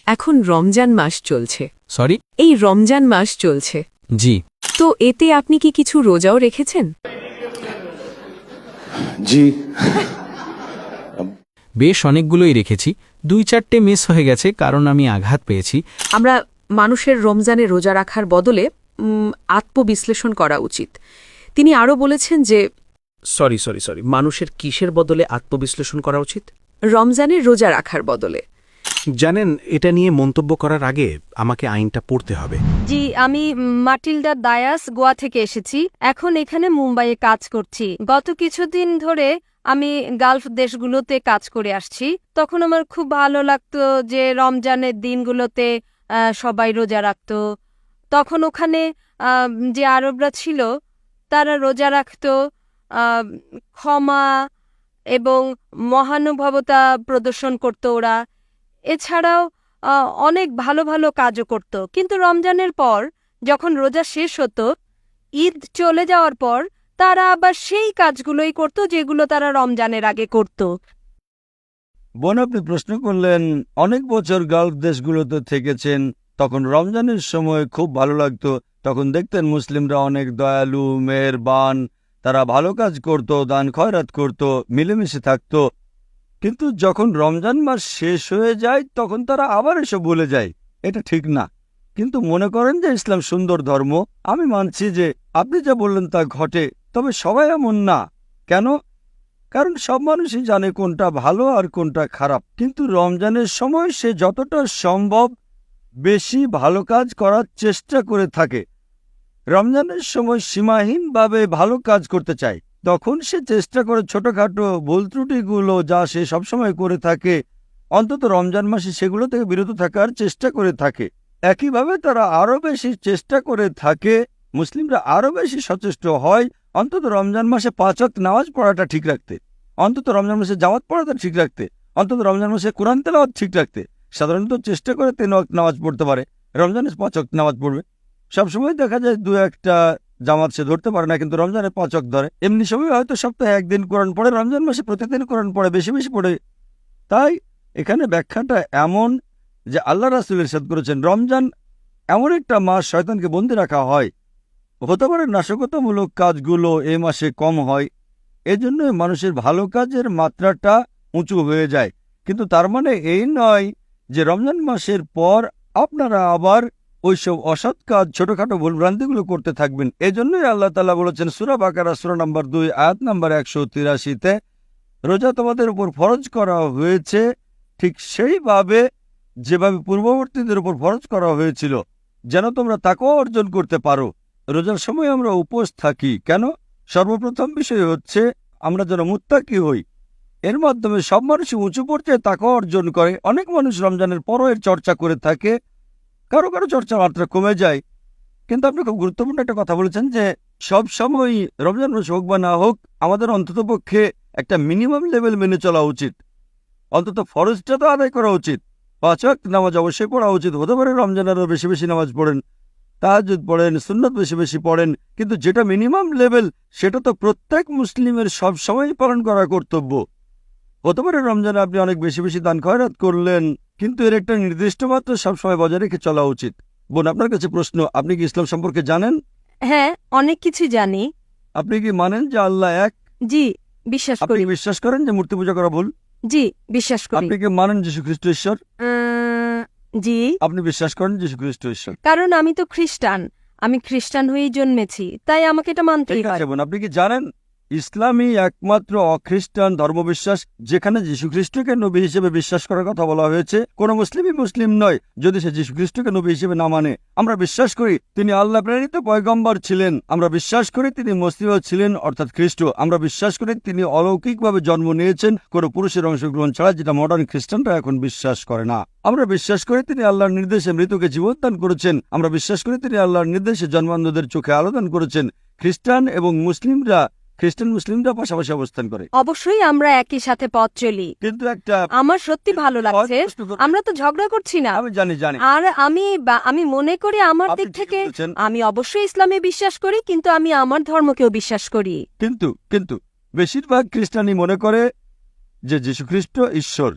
এখন রমজান মাস চলছে। সরি? এই রমজান মাস চলছে, জি। তো এতে আপনি কি কিছু রোজাও রেখেছেন? জি। বেশ অনেকগুলোই রেখেছি, 2-4টে মিস হয়ে গেছে কারণ আমি আঘাত পেয়েছি। আমরা মানুষের রমজানে রোজা রাখার বদলে আত্মবিশ্লেষণ করা উচিত। তিনি আরও বলেছেন যে সরি, মানুষের কিসের বদলে আত্মবিশ্লেষণ করা উচিত? রমজানের রোজা রাখার বদলে। জানেন, এটা নিয়ে মন্তব্য করার আগে আমাকে আইনটা পড়তে হবে। জি, আমি মাটিল্ডা দায়াস, গোয়া থেকে এসেছি। এখন এখানে মুম্বাইয়ে কাজ করছি। গত কিছুদিন ধরে আমি গালফ দেশগুলোতে কাজ করে আসছি। তখন আমার খুব ভালো লাগতো যে রমজানের দিনগুলোতে সবাই রোজা রাখত। তখন ওখানে যে আরবরা ছিল তারা রোজা রাখত, ক্ষমা এবং মহানুভবতা প্রদর্শন করত ওরা। এছাড়াও অনেক ভালো ভালো কাজও করত। কিন্তু রমজানের পর যখন রোজা শেষ হতো, ঈদ চলে যাওয়ার পর তারা আবার সেই কাজগুলোই করত যেগুলো তারা রমজানের আগে করত। বোন, আপনি প্রশ্ন করলেন অনেক বছর গালফ দেশগুলোতে থেকেছেন, তখন রমজানের সময় খুব ভালো লাগতো। তখন দেখতেন মুসলিমরা অনেক দয়ালু, মেহেরবান, তারা ভালো কাজ করত, দান খয়রাত করত, মিলেমিশে থাকত। কিন্তু যখন রমজান মাস শেষ হয়ে যায় তখন তারা আবার এসব ভুলে যায়। এটা ঠিক না। কিন্তু মনে করেন যে ইসলাম সুন্দর ধর্ম। আমি মানছি যে আপনি যা বললেন তা ঘটে, তবে সবাই এমন না। কেন? কারণ সব মানুষই জানে কোনটা ভালো আর কোনটা খারাপ। কিন্তু রমজানের সময় সে যতটা সম্ভব বেশি ভালো কাজ করার চেষ্টা করে থাকে। রমজানের সময় সীমাহীনভাবে ভালো কাজ করতে চায়। তখন সে চেষ্টা করে ছোটখাটো ভুল ত্রুটিগুলো যা সে সবসময় করে থাকে, অন্তত রমজান মাসে সেগুলো থেকে বিরত থাকার চেষ্টা করে থাকে। একইভাবে তারা আরও বেশি চেষ্টা করে থাকে, মুসলিমরা আরও বেশি সচেষ্ট হয় অন্তত রমজান মাসে 5 ওয়াক্ত নামাজ পড়াটা ঠিক রাখতে, অন্তত রমজান মাসে জামাত পড়াটা ঠিক রাখতে, অন্তত রমজান মাসে কোরআন তেলাওয়াত ঠিক রাখতে। সাধারণত চেষ্টা করে 3 ওয়াক্ত নামাজ পড়তে পারে, রমজানে 5 ওয়াক্ত নামাজ পড়বে। সবসময় দেখা যায় 2-1টা জামাত সে ধরতে পারে না, কিন্তু রমজানে 5 ওয়াক্ত ধরে। এমনি সময় হয়তো সপ্তাহে একদিন কোরআন পড়ে, রমজান মাসে প্রতিদিন কোরআন পড়ে, বেশি বেশি পড়ে। তাই এখানে ব্যাখ্যাটা এমন যে আল্লাহ রাসূল ইরশাদ করেছেন রমজান এমন একটা মাস শয়তানকে বন্দী রাখা হয়। হতে পারে নাশকতামূলক কাজগুলো এই মাসে কম হয়, এজন্য মানুষের ভালো কাজের মাত্রাটা উঁচু হয়ে যায়। কিন্তু তার মানে এই নয় যে রমজান মাসের পর আপনারা আবার ওইসব অসৎ কাজ, ছোটখাটো ভুলভ্রান্তিগুলো করতে থাকবেন। এজন্যই আল্লাহ তাআলা বলেছেন সূরা বাকারা সূরা নম্বর 2 আয়াত নম্বর 183-তে, রোজা তোমাদের উপর ফরজ করা হয়েছে ঠিক সেইভাবে যেভাবে পূর্ববর্তীদের উপর ফরজ করা হয়েছিল, যেন তোমরা তাকওয়া অর্জন করতে পারো। রোজার সময় আমরা উপোস থাকি কেন? সর্বপ্রথম বিষয় হচ্ছে আমরা যেন মুত্তাকি হই। এর মাধ্যমে সব মানুষই উঁচু পর্যায়ে তাকওয়া অর্জন করে। অনেক মানুষ রমজানের পরও এর চর্চা করে থাকে, কারো কারো চর্চার মাত্রা কমে যায়। কিন্তু আপনি খুব গুরুত্বপূর্ণ একটা কথা বলেছেন যে সব সময় রমজান মাস হোক বা না হোক, আমাদের অন্ততপক্ষে একটা মিনিমাম লেভেল মেনে চলা উচিত। অন্তত ফরজটা তো আদায় করা উচিত। 5 ওয়াক্ত নামাজ অবশ্যই পড়া উচিত। হতে পারে রমজান আরও বেশি বেশি নামাজ পড়েন, তাহাজ্জুদ পড়েন, সুন্নত বেশি বেশি পড়েন, কিন্তু যেটা মিনিমাম লেভেল সেটা তো প্রত্যেক মুসলিমের সব সময় পালন করা কর্তব্য। হতে পারে রমজানে আপনি অনেক বেশি বেশি দান খয়রাত করলেন, কিন্তু এর একটা নির্দিষ্ট মাত্রা সবসময় বজায় রেখে চলা উচিত। বোন, আপনার কাছে প্রশ্ন, আপনি কি ইসলাম সম্পর্কে জানেন? হ্যাঁ, অনেক কিছু জানি। আপনি কি মানেন যে আল্লাহ এক? জি, বিশ্বাস আপনি করি। কি বিশ্বাস করেন যে মূর্তি পূজা করা ভুল? জি, বিশ্বাস করি। আপনি কি মানেন যীশু খ্রিস্ট ঈশ্বর? জি। আপনি বিশ্বাস করেন যীশু খ্রিস্ট ঈশ্বর? কারণ আমি তো খ্রিস্টান, আমি খ্রিস্টান হয়েই জন্মেছি, তাই আমাকে এটা মানতেই ঠিক হয়। আছে বোন, আপনি কি জানেন ইসলামই একমাত্র অখ্রিস্টান ধর্মবিশ্বাস যেখানে যীশুখ্রিস্টকে নবী হিসেবে বিশ্বাস করার কথা বলা হয়েছে। কোন মুসলিমই মুসলিম নয় যদি সে যীশুখ্রিস্টকে নবী হিসেবে না মানে। আমরা বিশ্বাস করি তিনি আল্লাহ প্রেরিত পয়গম্বর ছিলেন। আমরা বিশ্বাস করি তিনি মসিহ ছিলেন, অর্থাৎ খ্রিস্ট। আমরা বিশ্বাস করি তিনি অলৌকিকভাবে জন্ম নিয়েছেন কোনো পুরুষের অংশগ্রহণ ছাড়া, যেটা মডার্ন খ্রিস্টানরা এখন বিশ্বাস করে না। আমরা বিশ্বাস করি তিনি আল্লাহর নির্দেশে মৃতকে জীবন দান করেছেন। আমরা বিশ্বাস করি তিনি আল্লাহর নির্দেশে জন্মান্ধদের চোখে আলো দান করেছেন। খ্রিস্টান এবং মুসলিমরা পাশাপাশি অবস্থান করে। অবশ্যই আমরা একই সাথে পথ চলি। কিন্তু একটা আমার সত্যি ভালো লাগছে, আমরা তো ঝগড়া করছি না। আমি জানি। আর আমি মনে করি আমার দিক থেকে আমি অবশ্যই ইসলামে বিশ্বাস করি, কিন্তু আমি আমার ধর্মকেও বিশ্বাস করি। কিন্তু বেশিরভাগ খ্রিস্টানই মনে করে যে যীশুখ্রিস্ট ঈশ্বর,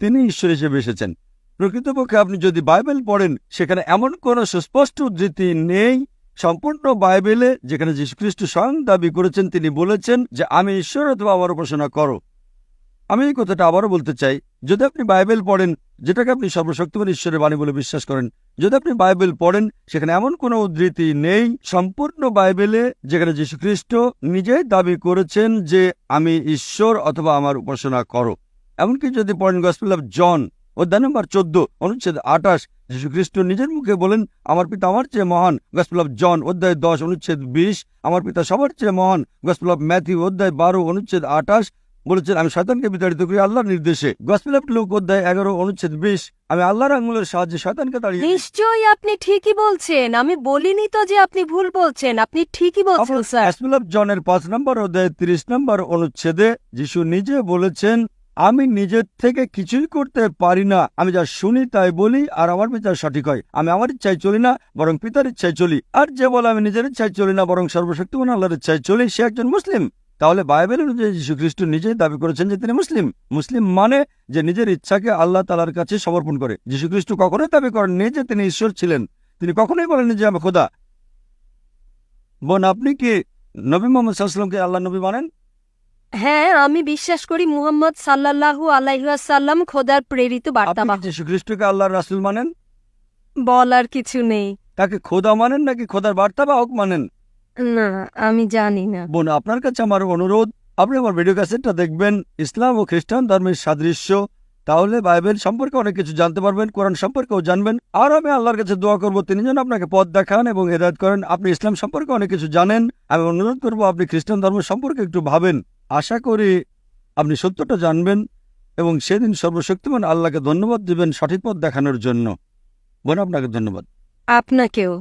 তিনি ঈশ্বর হিসেবে এসেছেন। প্রকৃতপক্ষে আপনি যদি বাইবেল পড়েন সেখানে এমন কোনো সুস্পষ্ট উদ্ধৃতি নেই সম্পূর্ণ বাইবেলে যেখানে যীশুখ্রিস্ট স্বয়ং দাবি করেছেন, তিনি বলেছেন যে আমি ঈশ্বর অথবা আমার উপাসনা করো। আমি এই কথাটা আবারও বলতে চাই, যদি আপনি বাইবেল পড়েন, যেটাকে আপনি সর্বশক্তিমান ঈশ্বরের বাণী বলে বিশ্বাস করেন, যদি আপনি বাইবেল পড়েন সেখানে এমন কোনো উদ্ধৃতি নেই সম্পূর্ণ বাইবেলে যেখানে যীশুখ্রিস্ট নিজেই দাবি করেছেন যে আমি ঈশ্বর অথবা আমার উপাসনা করো। এমনকি যদি পড়েন গসপেল অফ জন অধ্যায় নম্বর 14 অনুচ্ছেদ 28, যীশুখ্রিস্ট নিজের মুখে বলেন আমার পিতা আমার চেয়ে মহান। গসপেল অফ জন অধ্যায় 10 অনুচ্ছেদ 20, আমার পিতা সবার চেয়ে মহান। গসপেল অফ ম্যাথিউ অধ্যায় 12 অনুচ্ছেদ 28 বলেছেন আমি শয়তানকে বিতাড়িত করি আল্লাহর নির্দেশে। গসপেল অফ লুক অধ্যায় 11 অনুচ্ছেদ 20, আমি আল্লাহর আঙুলের সাহায্যে শয়তানকে তাড়িয়ে দিই। নিশ্চয়ই আপনি ঠিকই বলছেন, আমি বলিনি তো যে আপনি ভুল বলছেন, আপনি ঠিকই বলছেন স্যার। গসপেল অফ জনের 5 নম্বর অধ্যায় 30 নম্বর অনুচ্ছেদে যিশু নিজে বলেছেন আমি নিজের থেকে কিছুই করতে পারি না, আমি যা শুনি তাই বলি আর আমার বিচার সঠিক হয়। আমি আমার ইচ্ছায় চলি না বরং পিতার ইচ্ছায় চলি। আর যে বলে আমি নিজের ইচ্ছায় চলি না বরং সর্বশক্তিমান আল্লাহর ইচ্ছায় চলি, সে একজন মুসলিম। তাহলে বাইবেল অনুযায়ী যীশুখ্রিস্ট নিজেই দাবি করেছেন যে তিনি মুসলিম। মুসলিম মানে যে নিজের ইচ্ছাকে আল্লাহ তাআলার কাছে সমর্পণ করে। যীশুখ্রিস্ট কখনোই দাবি করেননি যে তিনি ঈশ্বর ছিলেন, তিনি কখনোই বলেননি যে আমি খোদা। বোন, আপনি কি নবী মুহাম্মদ সাল্লাল্লাহু আলাইহি ওয়াসাল্লামকে আল্লাহর নবী মানেন? হ্যাঁ, আমি বিশ্বাস করি মুহাম্মদ সাল্লাল্লাহু আলাইহি ওয়াসাল্লাম খোদার প্রেরিত আপনি বার্তাবাহক। কি যীশুখ্রিস্টকে আল্লাহর রাসূল মানেন? বলার কিছু নেই। তাকে খোদা মানেন নাকি খোদার বার্তাবাহক মানেন? না, আমি জানি না। বোন, আপনার কাছে আমার অনুরোধ, আপনি আমার ভিডিও ক্যাসেটটা দেখবেন, ইসলাম ও খ্রিস্টান ধর্মের সাদৃশ্য, তাহলে বাইবেল সম্পর্কে অনেক কিছু জানতে পারবেন, কোরআন সম্পর্কেও জানবেন। আর আমি আল্লাহর কাছে দোয়া করব তিনি যেন আপনাকে পথ দেখান এবং হেদায়েত করেন। আপনি ইসলাম সম্পর্কে অনেক কিছু জানেন, আমি অনুরোধ করব আপনি খ্রিস্টান ধর্ম সম্পর্কে একটু ভাবেন। আশা করি আপনি সত্যটা জানবেন এবং সেদিন সর্বশক্তিমান আল্লাহকে ধন্যবাদ দিবেন সঠিক পথ দেখানোর জন্য। বোন, আপনাকে ধন্যবাদ। আপনাকেও।